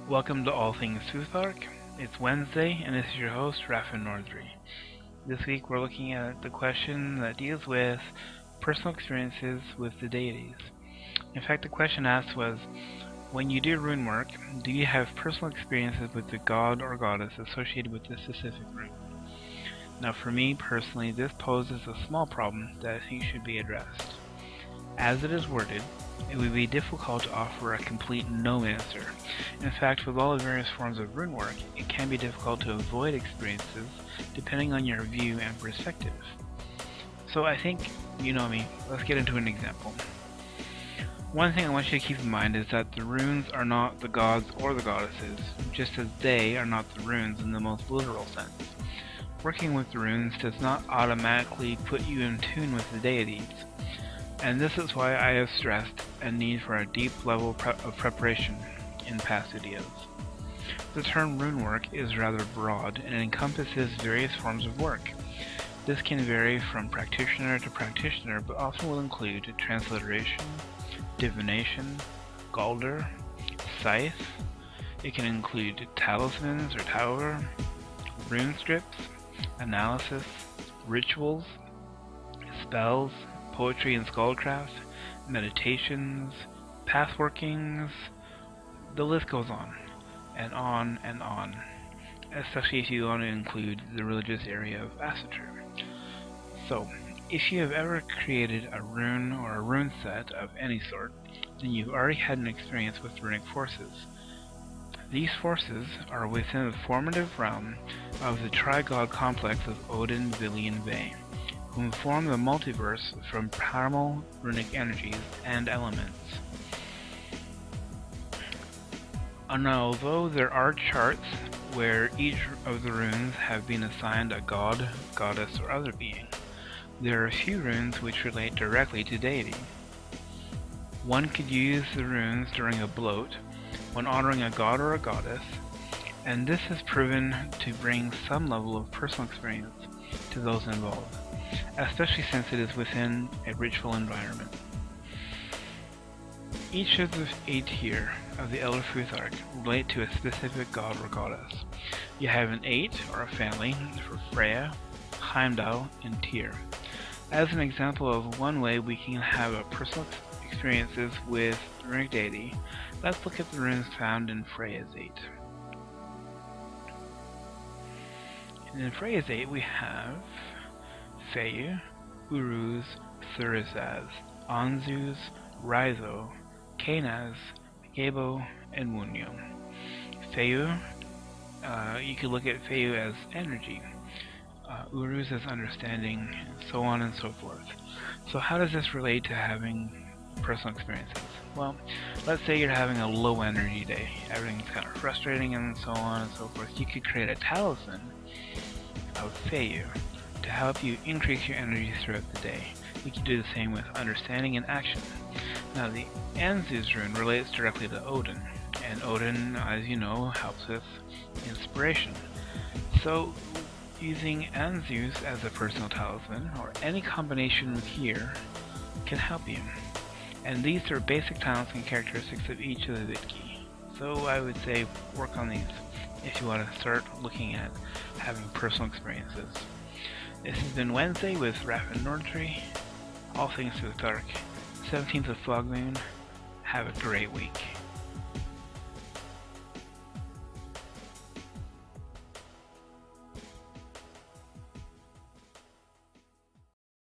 Welcome to All Things Futhark. It's Wednesday, and this is your host, Raffin Nordry. This week we're looking at the question that deals with personal experiences with the deities. In fact, the question asked was, when you do rune work, do you have personal experiences with the god or goddess associated with this specific rune? Now for me personally, this poses a small problem that I think should be addressed. As it is worded, it would be difficult to offer a complete no answer. In fact, with all the various forms of rune work, it can be difficult to avoid experiences depending on your view and perspective. So I think, you know me, let's get into an example. One thing I want you to keep in mind is that the runes are not the gods or the goddesses, just as they are not the runes in the most literal sense. Working with the runes does not automatically put you in tune with the deities. And this is why I have stressed a need for a deep level of preparation in past videos. The term rune work is rather broad and encompasses various forms of work. This can vary from practitioner to practitioner, but often will include transliteration, divination, galder, scythe. It can include talismans or tower, rune strips, analysis, rituals, spells, poetry and skullcraft, meditations, path workings, the list goes on and on and on, especially if you want to include the religious area of Asatru. So, if you have ever created a rune or a rune set of any sort, then you've already had an experience with runic forces. These forces are within the formative realm of the tri-god complex of Odin, Vili, and Ve, whom form the multiverse from primal runic energies and elements. And although there are charts where each of the runes have been assigned a god, goddess, or other being, there are a few runes which relate directly to deity. One could use the runes during a bloat when honoring a god or a goddess, and this has proven to bring some level of personal experience to those involved, especially since it is within a ritual environment. Each of the 8 here of the Elder Futhark relate to a specific god or goddess. You have an 8 or a family for Freya, Heimdall, and Tyr. As an example of one way we can have a personal experiences with runic deity, let's look at the runes found in Freya's 8. And in Freya's 8 we have Feyu, Uruz, Thurisaz, Anzuz, Raizo, Kanaz, Gebo, and Munyo. Feyu, you could look at Feyu as energy, Uruz as understanding, so on and so forth. So how does this relate to having personal experiences? Well, let's say you're having a low energy day, everything's kind of frustrating and so on and so forth. You could create a talisman of Feyu to help you increase your energy throughout the day. You can do the same with understanding and action. Now the Anzuz rune relates directly to Odin, and Odin, as you know, helps with inspiration. So using Anzuz as a personal talisman, or any combination with here, can help you. And these are basic talents and characteristics of each of the Vidki. So I would say work on these if you want to start looking at having personal experiences. This has been Wednesday with Raffin Nordry, All Things Futhark, 17th of Fog Moon. Have a great week.